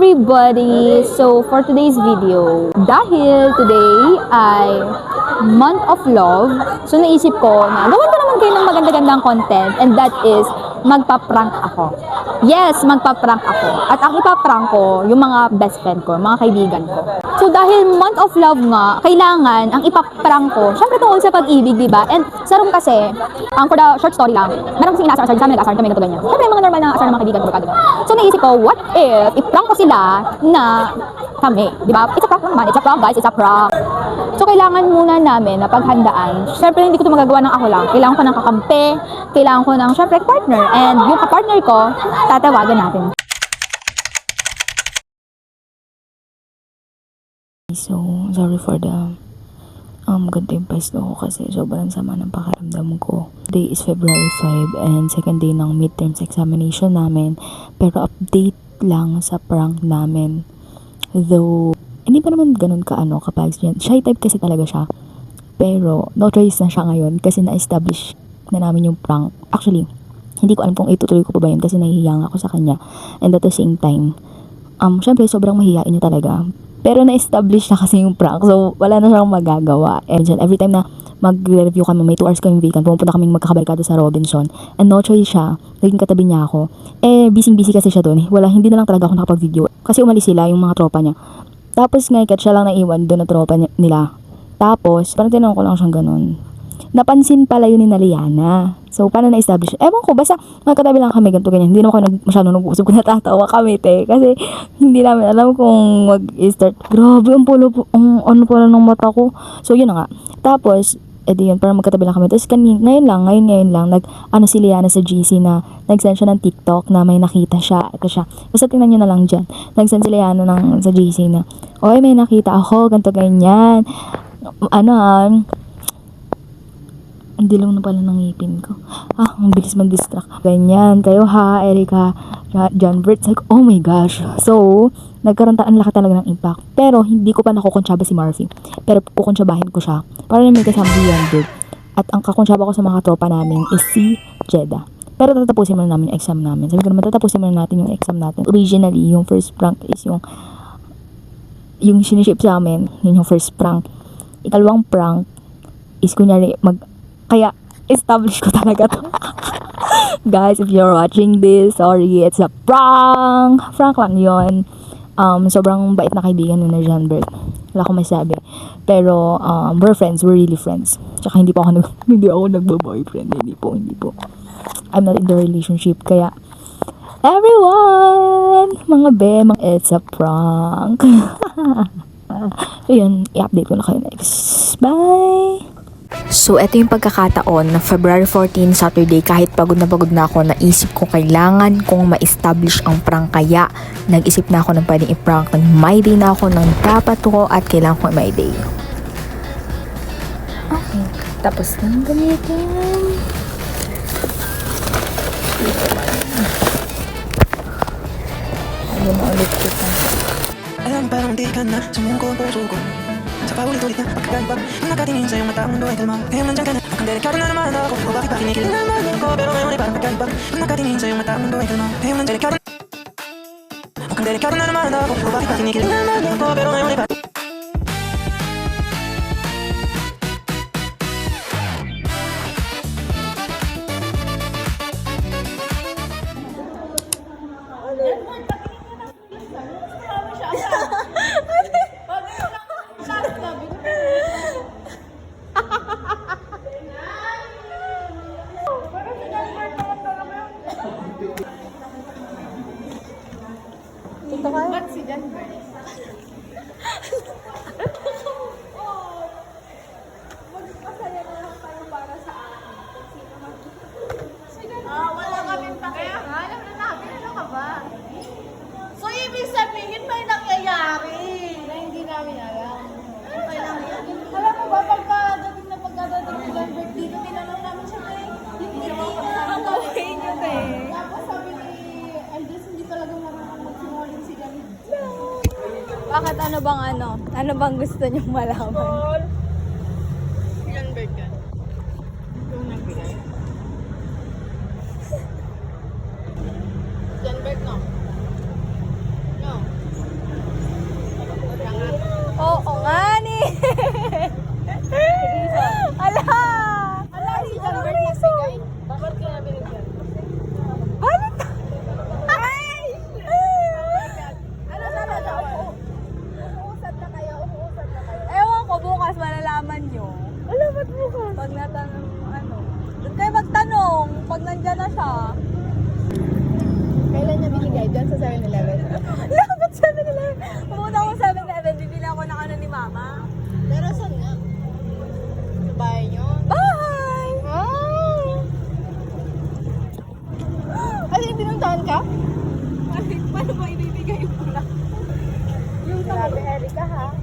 everybody! So, for today's video, dahil today ay month of love, so naisip ko na gawin ko naman kayo ng maganda-gandang content, and that is magpa-prank ako. Yes, magpa-prank ako. At ang ipaprank ko, yung mga best friend ko, mga kaibigan ko. So, dahil month of love nga, kailangan ang ipaprank ko, syempre tungkol sa pag-ibig, diba? And sa room kasi, for the short story lang, meron kasing inaasar sa amin, nag-asar kami na ganyan. Syempre, mga normal na asar ng mga kaibigan ko, barkada. So, naisip ko, what if i-prank ko sila na kami, diba? It's a prank naman, it's a prank guys, it's a prank. So, kailangan muna namin na paghandaan. Syempre, hindi ko ito magagawa ng ako lang. Kailangan ko ng kakampi, kailangan ko ng, syempre, partner. And yung kapartner ko, tatawagan natin. So, sorry for the ganito yung pwesto ko kasi sobrang sama ng pakiramdam ko. Today is February 5 and second day ng midterms examination namin. Pero update lang sa prank namin. Though, hindi pa naman ganun kapag yan. Shy type kasi talaga siya. Pero, no choice na siya ngayon kasi na-establish na namin yung prank. Actually, hindi ko alam kung itutuloy ko pa ba yun kasi nahihiya ako sa kanya. And at the same time, syempre sobrang mahihiyain niya talaga. Pero na-establish na kasi yung prank. So, wala na siyang magagawa. And dyan, every time na mag-review kami, may 2 hours kaming vacant, pumunta kaming magkakabarkada sa Robinson. And no choice siya. Naging katabi niya ako. Busy-busy kasi siya doon. Hindi na lang talaga ako nakapag-video. Kasi umalis sila, yung mga tropa niya. Tapos ngayon, siya lang naiwan doon na tropa nila. Tapos, parang tinanong ko lang siyang ganun. Napansin pala yun ni Liana. So, paano na-establish? Ewan ko, basta magkatabi lang kami, ganito ganyan. Hindi naman ako masyadong nag-uusap kung natatawa kami, te. Kasi, hindi namin alam kung mag-start. Grabe, ang ano pala ng mata ko. So, yun na nga. Tapos, edi yun, parang magkatabi lang kami. Tapos, ngayon lang, si Liana sa GC na nag-send siya ng TikTok na may nakita siya. Ito siya. Basta tingnan nyo na lang dyan. Nag-send si Liana sa GC na, oy, may nakita ako, ganito ganyan. Ang dilaw na pala ng ngipin ko. Ang bilis mag-distract. Ganyan. Kayo ha, Erica, John Bert. Like, oh my gosh. So, nagkaroon laki talaga ng impact. Pero, hindi ko pa nakukonsyaba si Murphy. Pero, kukonsabahin ko siya. Para na may kasama si John Bert. At ang kakonsyaba ko sa mga tropa namin is si Jeddah. Pero, tatapusin muna namin yung exam namin. Sabi ko naman, tatapusin muna natin yung exam natin. Originally, yung first prank is yung siniship sa amin. Yun yung first prank. Ikalawang prank is kunyari, kaya, establish ko talaga to. Guys, if you're watching this, sorry, it's a prank. Prank lang yun. Sobrang bait na kaibigan ni John Bert. Wala akong masabi. Pero, we're friends. We're really friends. Tsaka hindi ako nagbo-boyfriend. Hindi po. I'm not in the relationship. Kaya, everyone! It's a prank. So, yun. I-update ko na kayo next. Bye! So, ito yung pagkakataon na February 14, Saturday, kahit pagod na ako, naisip ko kailangan kong ma-establish ang prank. Kaya, nag-isip na ako ng pwedeng i-prank. Nag-my day na ako ng dapat ko at kailangan ko i-my day. Okay, tapos ng gamitin. Ayun na ulit kita. Alam parang di ka na sumungko ang puso ko. Sa paulit-ulit na pagkakaiba nung nakatingin sa'yo mata ang mundo ay kalma. Ngayon nandyan ka na, mukhang delikado na naman ako. O bakit ba kinikilig naman ako? Pero ngayon ay parang pagkakaiba nung nakatingin sa'yo mata ang mundo ay kalma. Ngayon nandyan delikado. Mukhang delikado na naman ako. O bakit ba kinikilig naman ako? Pero ngayon ay parang Ito kayo? Ba't si John Bert? Magpasaya na lang tayo para sa akin. Wala kaming pakaya. Alam na natin, ano ka ba? So, ibig sabihin may nangyayari na hindi namin alam. Okay lang yan. Alam mo ba, pagkadating ni John Bert dito, tinanong namin siya hindi ang gawin niyo Tapos sabi ni Andres, hindi talaga marunong magsinungaling si John Bert. Bakit ano bang gusto niyong malaman? John Bert yan. Yung nagbigay. John Bert, no? No. binigay dyan sa 7-Eleven. Dapat 7-Eleven. Pumunta ako sa 7-Eleven, bibili ako ng ano ni Mama. Pero saan nga? Sa bahay nyo? Bye! Ano yung pinuntahan ka? Paano ba ibibigay mo na? Yung grabe, Erika ha?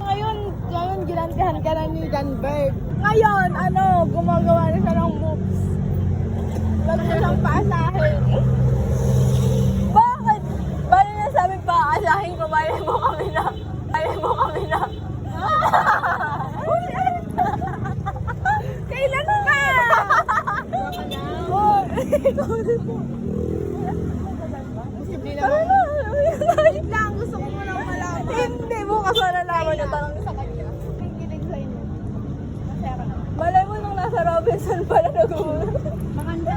Ngayon, ginantihan ka na ni Janberg. Ngayon, gumagawa na siya ng moves. Lagi na siyang paasahin. Bakit? Paano na sabi pa, asahin ko, malay mo kami na. Kailan ka? Ikaw din po. Hindi naman. Wait lang, gusto ko mo lang malaman. Hindi, bukas na nalaman niya. Tanong sa kanya. Kikinig sa inyo. Masaya ka naman. Malay mo nung nasa Robinson pala nag-uulog. Maganda.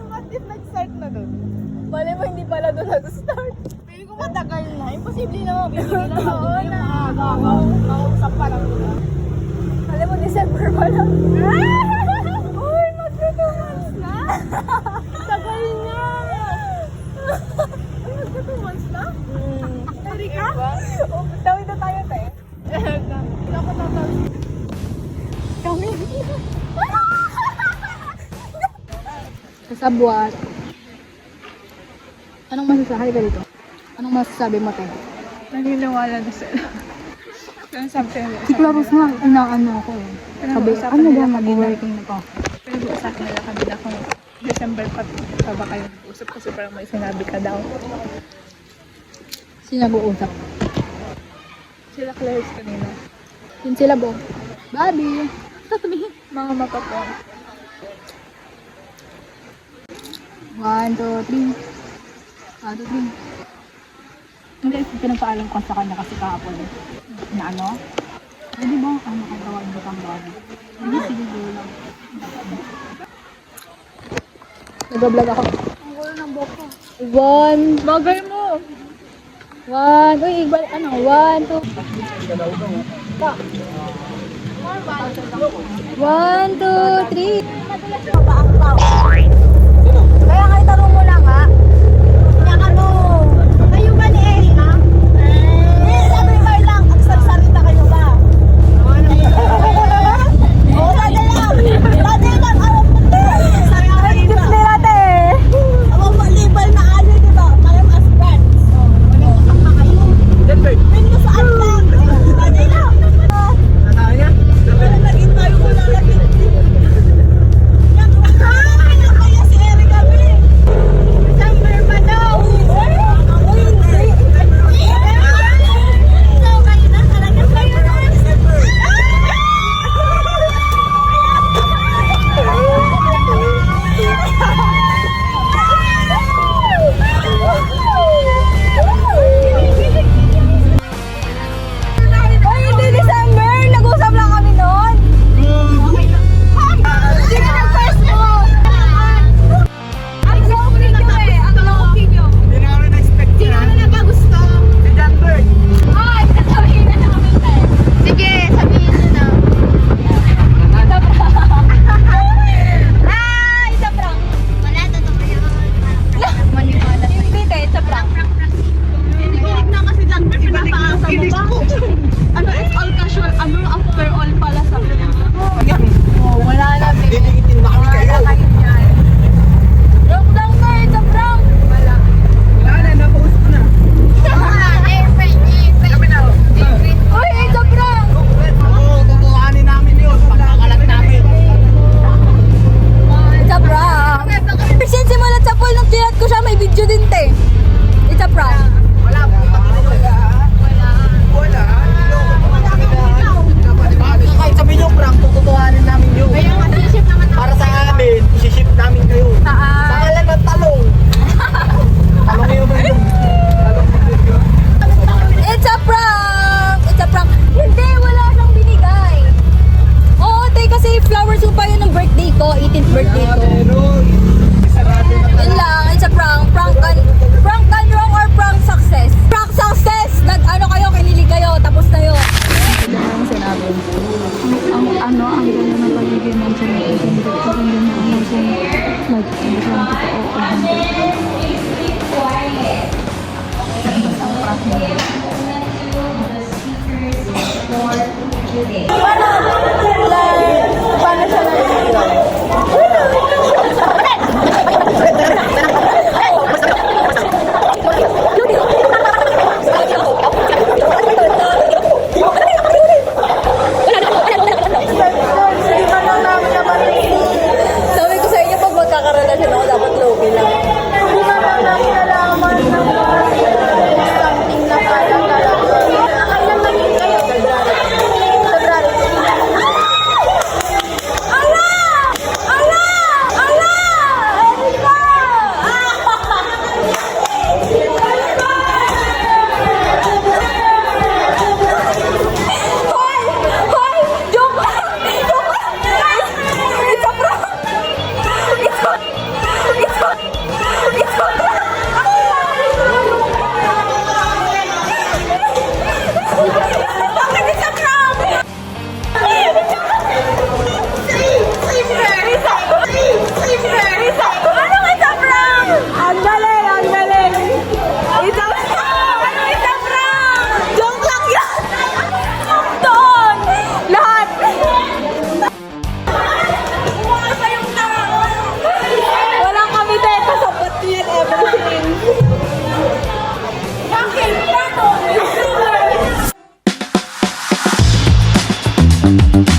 What if nag-start na doon? Malay mo hindi pala doon nag-start. Pili ko matagal na. Imposible naman. Bibigyan na doon yung maaga. Mausap pa lang nila. Malay mo December pala. Uy, mag-2 months na? Tagal niya. Ay, mag-2 months na? Erika? Tawid na tayo, te. Ako tatawid. Kami. Kasabwat. Anong masasabi ka dito? Anong masasabi mo, Te? Naniniwala na sila. Kung sabi nila. Si Clarus nga, inaano ako eh. Sabi, ano ba mag-working na to? Pinag-uusapan nila kanila kung December pa ba kayo nag-usap kasi parang may sinabi ka daw. Sino nag-uusap? Sila Claire's kanina. Yun sila, Bo. Bobby! Sasabihin. Mga matapon. 1, 2, 3. 1, 2, 3. Hindi, pinagpaalam ko sa kanya kasi kahapon. Na ano? Pwede ba ang makagawa ng butang Bobby? Hindi, sige, go lang. Nag-vlog ako. Ang gulo ng buhok ko. 1, Bagay mo! 1, uy, ibalik, 1, 2. 1, 2, 3. Kaya nga itanong mo lang, ha? Yung kayo ba ni Erika? Sabi mo lang, agsarita kayo ba? Oo, dati lang, alam mo ito. Sabi ko natin. Ang malibal na ano, di ba? Parang as friends. Ang makayo. Pin mo saan lang. Dati lang. Naging tayo ko lang lagi. Kaya si Erika, December pa daw. Ako hindi. So, kayo na talaga kayo na. Oy, hindi December. Nag-usap lang kami noon. Sino nag-first mo? Ang long video eh. Ang long video. Hindi na kami na-expect Sino na nagkagusto? Si Janberg. Ay, sasabihin na namin tayo. Sige, sabihin nyo na. Ah, isa prank. Wala, totoo yun. Maniwala. Hindi tayo, isa prank. Kinikilig na kasi dyan, pinapaasa mo ba? Ano, it's all casual. Ano, after all pala sa kanya. Ayan. Wala na. Didikitin na kami kayo. Prank lang na, isa prank. Wala. Wala na, napost ko na. Uy, isa prank. Oo, kukuhanin namin yun. Pagkakalat namin. It's a prank. Since simulat sa pool, nung chinat ko siya, may video din, te. It's a prank. Wala, puta ka wala. Wala. Kahit sabihin nyo, prank, kukuhanin namin yun. Para sa amin, isi-ship namin kayo. Sa kalan ng talong. Talong yun ba yun? It's a prank! It's a prank. Hindi, wala siyang binigay. Oo, te, kasi flowers yung pa yun ng birthday ko, 18th birthday ko. Yun lang, it's a prank. Prank gone wrong or prank success? Prank success! Nag-ano kayo, kinilig kayo, tapos na yun. Ang ganda na pagiging mention natin. Hindi ko Thank